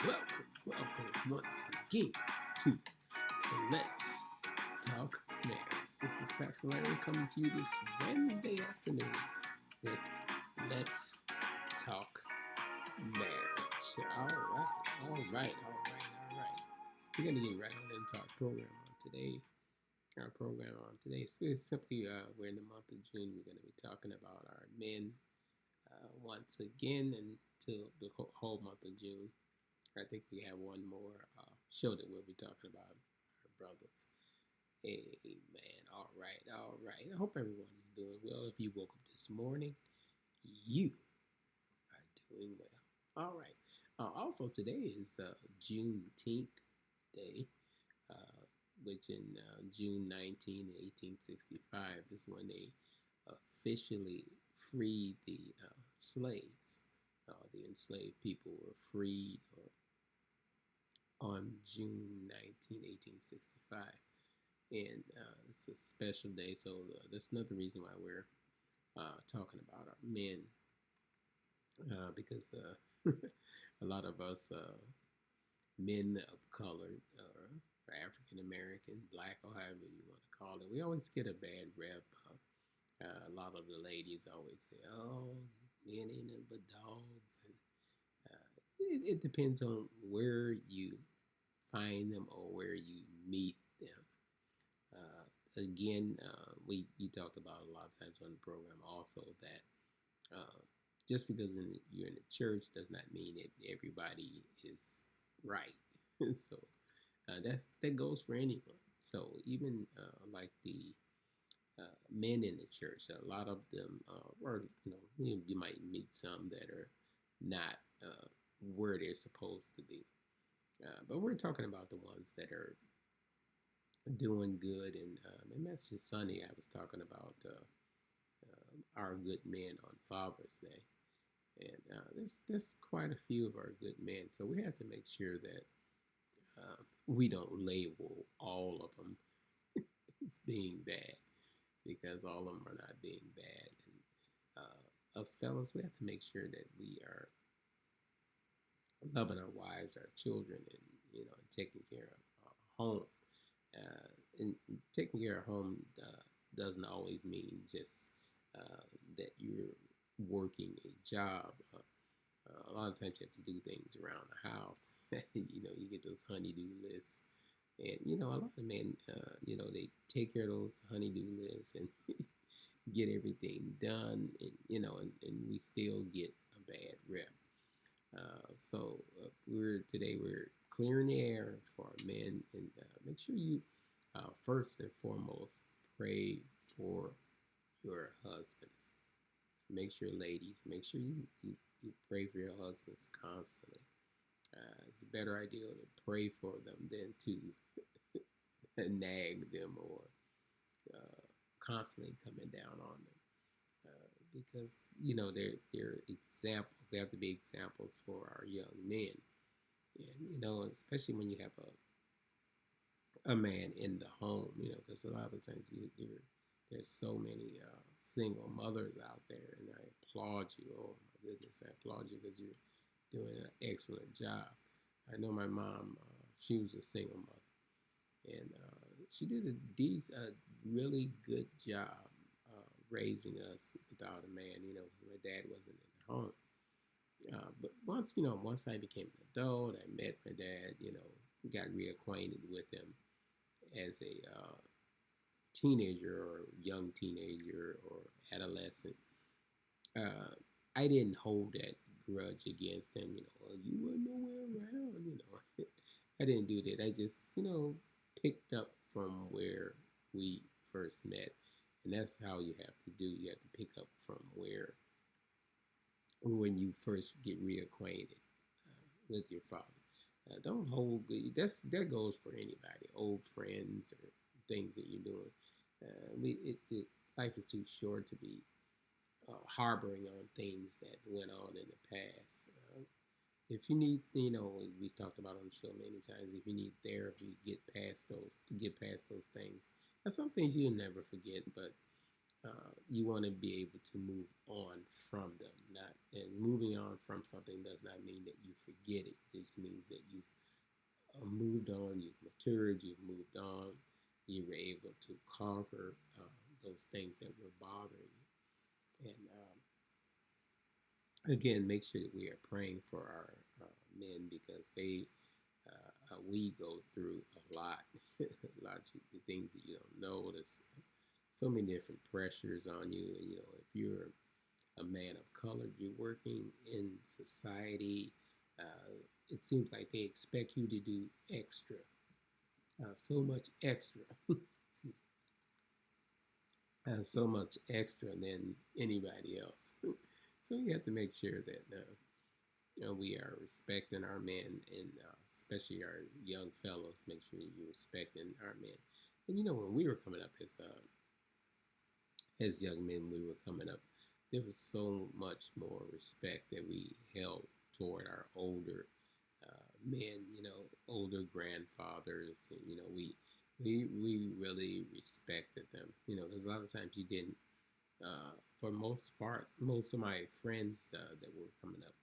welcome once again to Let's Talk Marriage. This is Pastor Larry coming to you this Wednesday afternoon with Let's Talk Marriage. All right. We're going to get right on into our program on today. Is simply we're in the month of June. We're going to be talking about our men once again until the whole month of June. I think we have one more show that we'll be talking about our brothers. Amen. All right. I hope everyone is doing well. If you woke up this morning, you are doing well. All right. Also, today is Juneteenth Day, which in June 19, 1865 is when they officially freed the slaves. The enslaved people were freed on June 19, 1865. And it's a special day, so that's another reason why we're talking about our men, because a lot of us men of color, or African American, black, or however you want to call it, we always get a bad rep. A lot of the ladies always say, "Oh, men ain't nothing but dogs," and it depends on where you find them or where you meet them. Again, we talked about a lot of times on the program also that just because you're in the church does not mean that everybody is right. So that goes for anyone. So even like the men in the church, a lot of them, or you might meet some that are not where they're supposed to be. But we're talking about the ones that are doing good, and Message Sunday I was talking about our good men on Father's Day, and there's quite a few of our good men, so we have to make sure that we don't label all of them as being bad, because all of them are not being bad. And us fellas, we have to make sure that we are loving our wives, our children, and taking care of our home. And taking care of home doesn't always mean just that you're working a job. A lot of times you have to do things around the house. You get those honey-do lists, and a lot of men, they take care of those honey-do lists and get everything done, and we still get a bad rep. So we're clearing the air for our men, and make sure you first and foremost pray for your husbands. Make sure, ladies, you pray for your husbands constantly. It's a better idea to pray for them than to nag them or constantly coming down on them. Because they're examples. They have to be examples for our young men, and especially when you have a man in the home, because a lot of times there's so many single mothers out there, and I applaud you. Oh my goodness, I applaud you because you're doing an excellent job. I know my mom; she was a single mother, and she did a really good job raising us without a man, because my dad wasn't in the home. But once I became an adult, I met my dad, got reacquainted with him as a teenager or young teenager or adolescent. I didn't hold that grudge against him, you were nowhere around, I didn't do that. I just, picked up from where we first met. And that's how you have to do. You have to pick up from when you first get reacquainted with your father. Don't hold. That goes for anybody, old friends or things that you're doing. Life is too short to be harboring on things that went on in the past. If you need, we've talked about on the show many times. If you need therapy, get past those things. Now, some things you'll never forget, but you want to be able to move on from them. Not and moving on from something does not mean that you forget it. It just means that you've moved on, you've matured, you've moved on, you were able to conquer those things that were bothering you. And again, make sure that we are praying for our men because we go through a lot, a lot of the things that you don't know. There's so many different pressures on you, and if you're a man of color, you're working in society. It seems like they expect you to do extra, so much extra, so much extra than anybody else. So you have to make sure that we are respecting our men, and especially our young fellows. Make sure you're respecting our men. And when we were coming up as young men, we were coming up, there was so much more respect that we held toward our older men, older grandfathers, and we really respected them, because a lot of times you didn't. For most part, most of my friends that were coming up,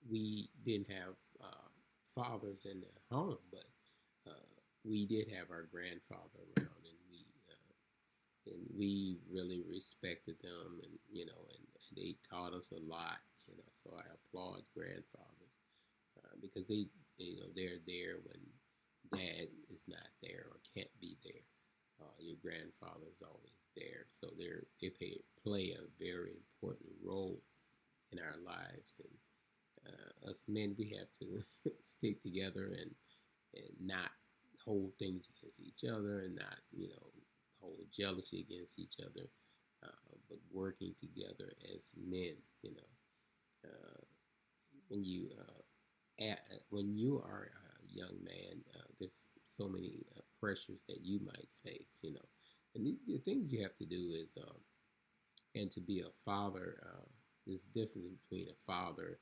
we didn't have fathers in the home, but we did have our grandfather around, and we really respected them, and and they taught us a lot, So I applaud grandfathers because they're there when dad is not there or can't be there. Your grandfather is always there, so play a very important role in our lives. And us men, we have to stick together and not hold things against each other, and not hold jealousy against each other, but working together as men. Uh, when you when you are a young man, there's so many pressures that you might face. And the things you have to do is, and to be a father, there's a difference between a father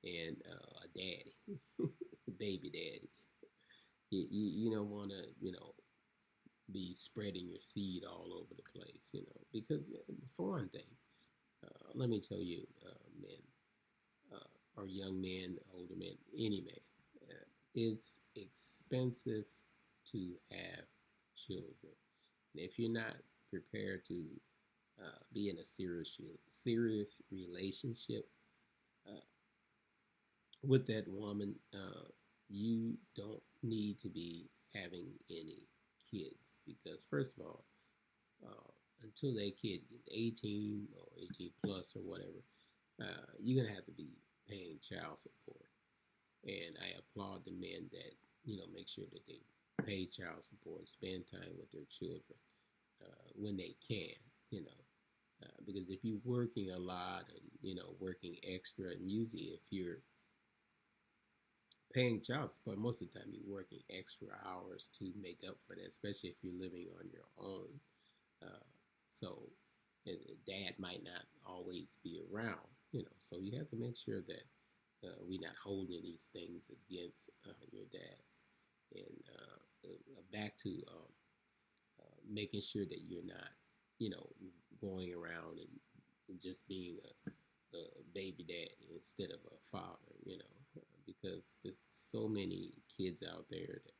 and a daddy, baby daddy. You don't want to, be spreading your seed all over the place, because for one thing, let me tell you, men, or young men, older men, any man, it's expensive to have children. And if you're not prepared to be in a serious relationship uh, with that woman, you don't need to be having any kids, because first of all, until that kid gets 18 or 18 plus or whatever, you're gonna have to be paying child support. And I applaud the men that make sure that they pay child support, spend time with their children when they can, because if you're working a lot and working extra, and usually if you're paying child support, most of the time you're working extra hours to make up for that, especially if you're living on your own. So dad might not always be around, so you have to make sure that we're not holding these things against your dads. And back to making sure that you're not, going around and just being a baby daddy instead of a father, because there's so many kids out there that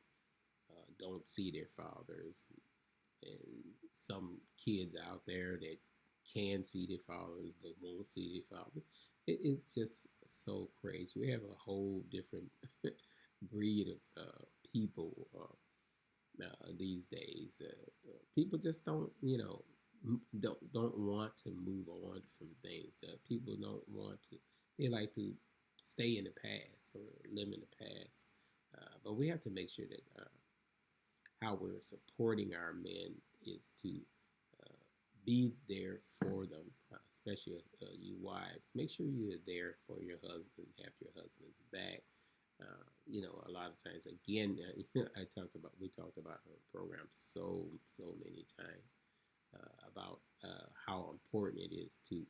don't see their fathers, and some kids out there that can see their fathers but won't see their father. It's just so crazy. We have a whole different breed of people these days. People just don't, don't want to move on from things. People don't want to. They like to stay in the past or live in the past. But we have to make sure that how we're supporting our men is to be there for them, especially you wives. Make sure you're there for your husband, have your husband's back. A lot of times, again, we talked about her program so many times about how important it is to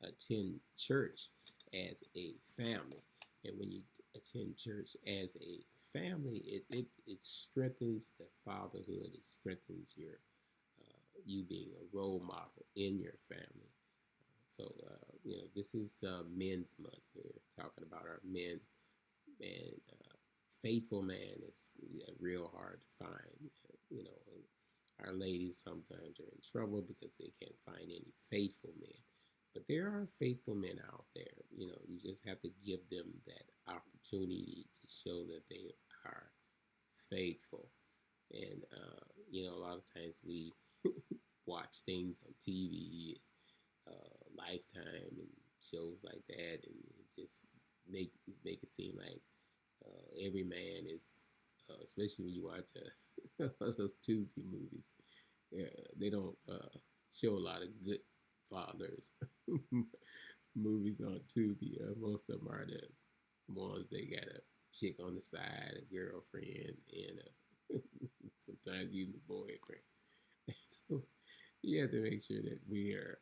attend church as a family. And when you attend church as a family, it strengthens the fatherhood. It strengthens you being a role model in your family. So, this is Men's Month. We're talking about our men. Man, faithful man is real hard to find. Our ladies sometimes are in trouble because they can't find any faithful men. But there are faithful men out there. You just have to give them that opportunity to show that they are faithful. And, a lot of times we watch things on TV, Lifetime, and shows like that, and it just make it seem like every man is, especially when you watch those Tubi movies. They don't show a lot of good fathers movies on Tubi. Most of them are the ones they got a chick on the side, a girlfriend, and sometimes even a boyfriend. So you have to make sure that we are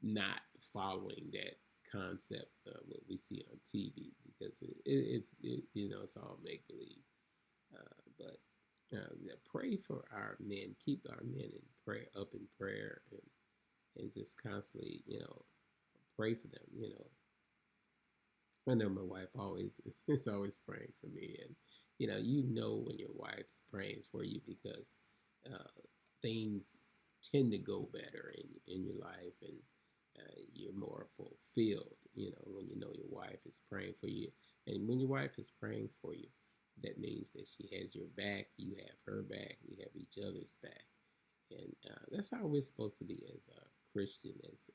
not following that concept of what we see on TV, because it's all make believe. But pray for our men. Keep our men in prayer, up in prayer, and just constantly, pray for them. I know my wife always is always praying for me, and when your wife's praying for you, because things tend to go better in your life, and you're more fulfilled. When you know your wife is praying for you, and when your wife is praying for you, that means that she has your back, you have her back, we have each other's back, and that's how we're supposed to be as Christian, as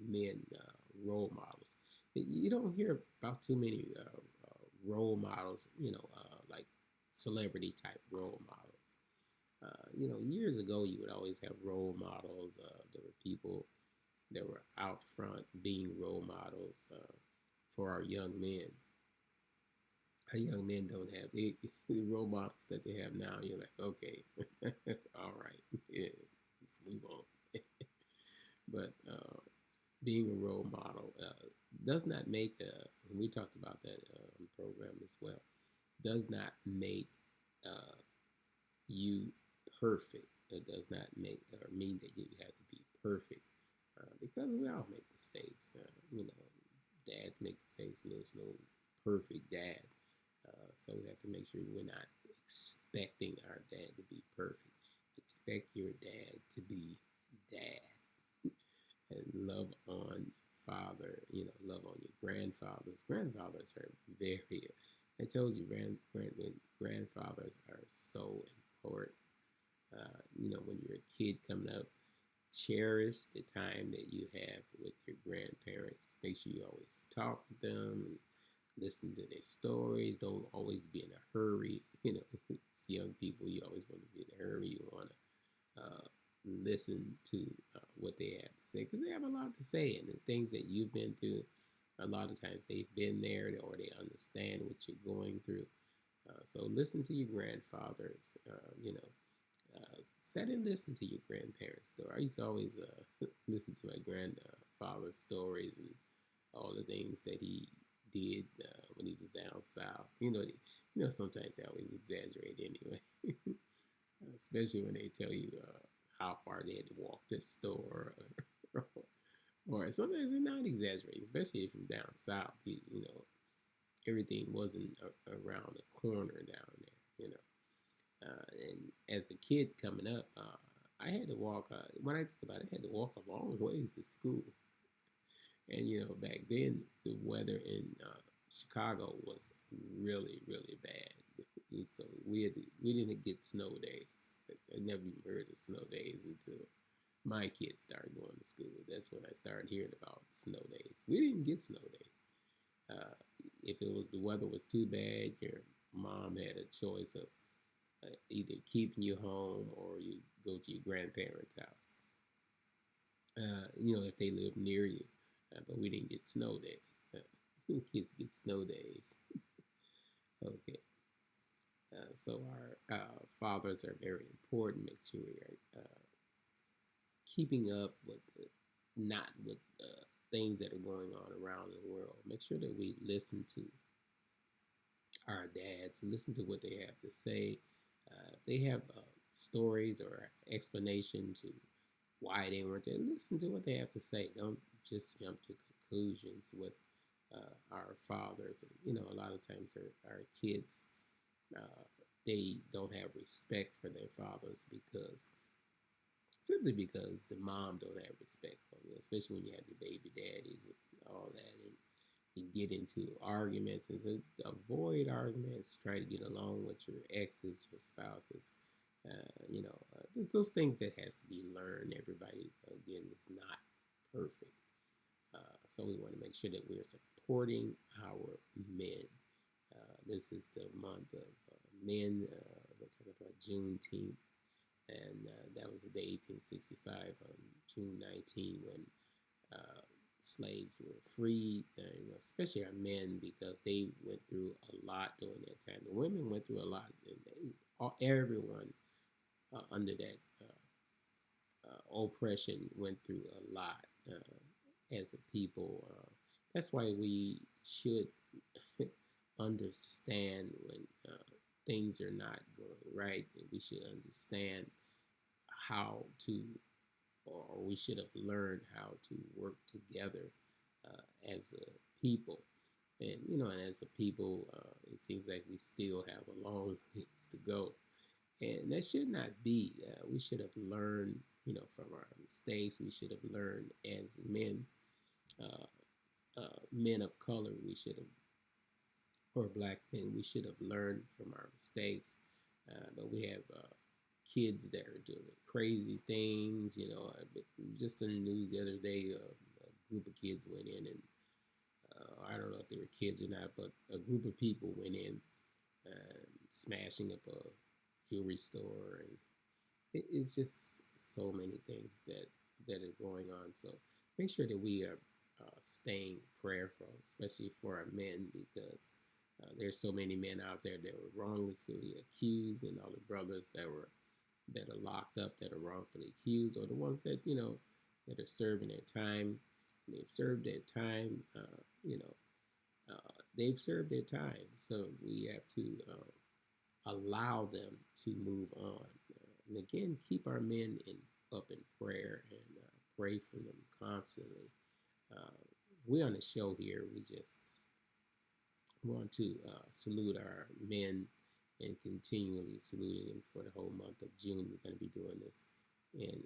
men, role models. You don't hear about too many role models, like celebrity type role models. Years ago, you would always have role models. There were people that were out front being role models for our young men. Our young men don't have the role models that they have now. You're like, okay, all right, yeah, let's move on. But being a role model does not make, and we talked about that on the program as well, does not make you perfect. It does not make or mean that you have to be perfect, because we all make mistakes. Dads make mistakes. There's no perfect dad. So we have to make sure we're not expecting our dad to be perfect. Expect your dad to be dad. And love on father, love on your grandfathers. Grandfathers are very, I told you, grandfathers are so important. When you're a kid coming up, cherish the time that you have with your grandparents. Make sure you always talk with them and listen to their stories. Don't always be in a hurry. It's young people, you always want to be in a hurry. You want to listen to what they have to say, because they have a lot to say, and the things that you've been through, a lot of times they've been there, or they understand what you're going through. So listen to your grandfathers. Sit and listen to your grandparents' story. I used to always listen to my grandfather's stories and all the things that he did when he was down south. Sometimes they always exaggerate anyway, especially when they tell you how far they had to walk to the store, or sometimes they're not exaggerating, especially if you're down south. Everything wasn't around the corner down there. And as a kid coming up, I had to walk. When I think about it, I had to walk a long ways to school. And back then the weather in Chicago was really, really bad. So we didn't get snow days. I never even heard of snow days until my kids started going to school. That's when I started hearing about snow days. We didn't get snow days. If the weather was too bad, your mom had a choice of either keeping you home or you go to your grandparents' house. If they live near you. But we didn't get snow days. Kids get snow days. Okay. So our fathers are very important. Make sure we are keeping up with not with things that are going on around the world. Make sure that we listen to our dads, listen to what they have to say. If they have stories or explanation to why they weren't there. Listen to what they have to say. Don't just jump to conclusions with our fathers. And, a lot of times our kids, uh, they don't have respect for their fathers because simply because the mom don't have respect for them, especially when you have the baby daddies and all that, and you get into arguments. And so avoid arguments. Try to get along with your exes, your spouses. It's those things that has to be learned. Everybody again is not perfect, so we want to make sure that we're supporting our men. This is the month of men. We're talking about Juneteenth, and that was the day 1865 on June 19 when slaves were freed. Especially our men because they went through a lot during that time. The women went through a lot. Everyone under that oppression went through a lot as a people. That's why we should understand when things are not going right. We should understand how to, or we should have learned how to work together as a people. And as a people, it seems like we still have a long ways to go. And that should not be. We should have learned, from our mistakes. We should have learned as men, men of color. We should have, or black men, we should have learned from our mistakes. But we have kids that are doing crazy things. Just in the news the other day, a group of kids went in and I don't know if they were kids or not, but a group of people went in smashing up a jewelry store, and it's just so many things that are going on. So make sure that we are staying prayerful, especially for our men, because there's so many men out there that were wrongfully accused, and all the brothers that are locked up that are wrongfully accused, or the ones that that are serving their time. They've served their time. They've served their time, so we have to allow them to move on. And again, keep our men up in prayer and pray for them constantly. We on the show here, we just want to salute our men and continually saluting them for the whole month of June. We're going to be doing this and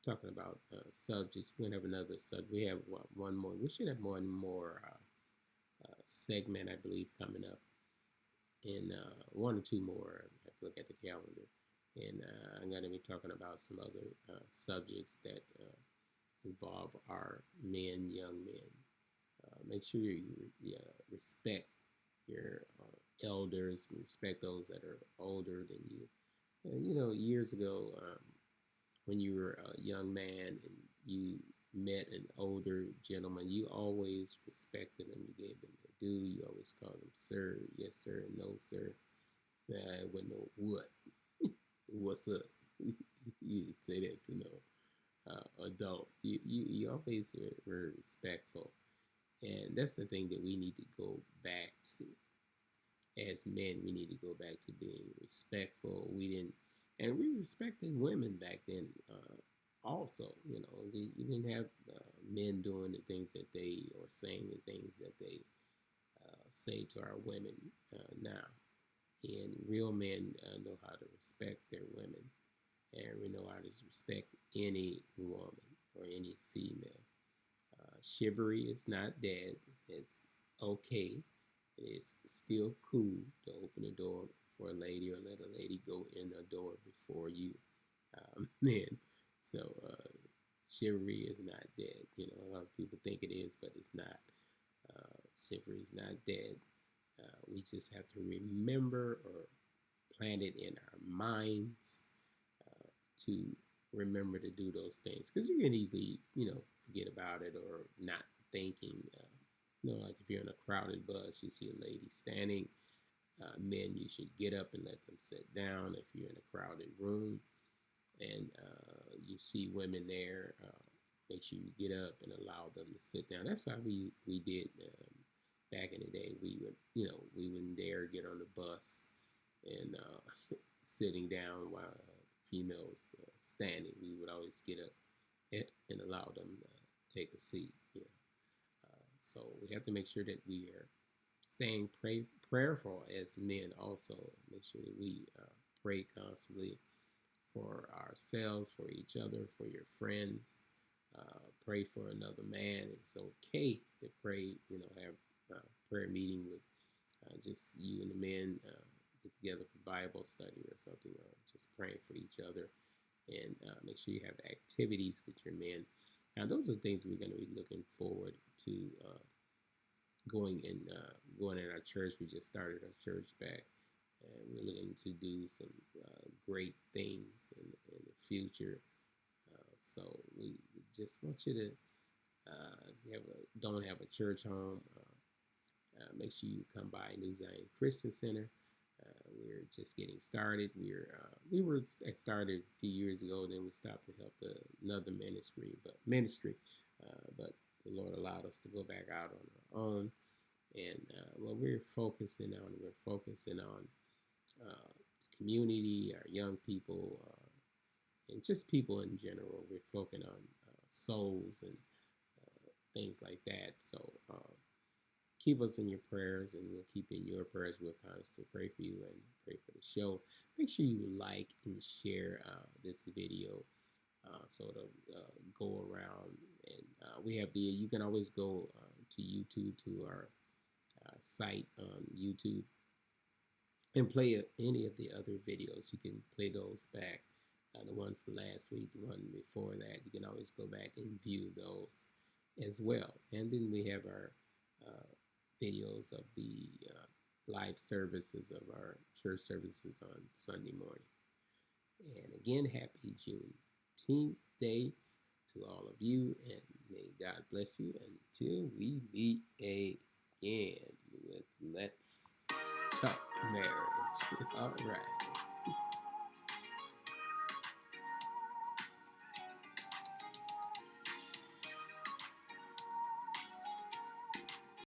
talking about subjects. We're going to have another subject. We have one more. We should have one more segment, I believe, coming up. And one or two more. I have to look at the calendar. And I'm going to be talking about some other subjects that involve our men, young men. Make sure you respect your elders, respect those that are older than you. Years ago, when you were a young man and you met an older gentleman, you always respected them. You gave them their due. You always called them sir, yes sir, no sir. I wouldn't know what. What's up? You say that to no adult. You always were respectful, and that's the thing that we need to go back to. As men, we need to go back to being respectful. We respected women back then. Also, you didn't have men doing the things that they, or saying the things that they say to our women now. And real men know how to respect their women, and we know how to respect any woman or any female. Chivalry is not dead. It's okay. It's still cool to open the door for a lady, or let a lady go in the door before you, men. So chivalry is not dead. A lot of people think it is, but it's not. Chivalry is not dead. We just have to remember, or plant it in our minds to remember to do those things, because you can easily, forget about it or not thinking. Like if you're in a crowded bus, you see a lady standing. Men, you should get up and let them sit down. If you're in a crowded room and you see women there, make sure you get up and allow them to sit down. That's how we did back in the day. We wouldn't dare get on the bus and sitting down while females standing. We would always get up and allow them to take a seat. So we have to make sure that we are staying prayerful as men. Also, make sure that we pray constantly for ourselves, for each other, for your friends. Pray for another man. It's okay to pray. Have a prayer meeting with just you and the men. Get together for Bible study or something, or just praying for each other, and make sure you have activities with your men. Now, those are things we're going to be looking forward to going in our church. We just started our church back, and we're looking to do some great things in the future. So we just want you to don't have a church home. Make sure you come by New Zion Christian Center. We're just getting started. We were started a few years ago, and then we stopped to help another ministry, but the Lord allowed us to go back out on our own. And what we're focusing on the community, our young people, and just people in general. We're focusing on souls and things like that. So keep us in your prayers, and we'll keep in your prayers. We'll constantly pray for you and pray for the show. Make sure you like and share this video so it'll go around. And we have you can always go to YouTube, to our site on YouTube, and play any of the other videos. You can play those back. The one from last week, the one before that, you can always go back and view those as well. And then we have our videos of the live services of our church services on Sunday mornings. And again, happy Juneteenth Day to all of you, and may God bless you until we meet again with Let's Talk Marriage. All right.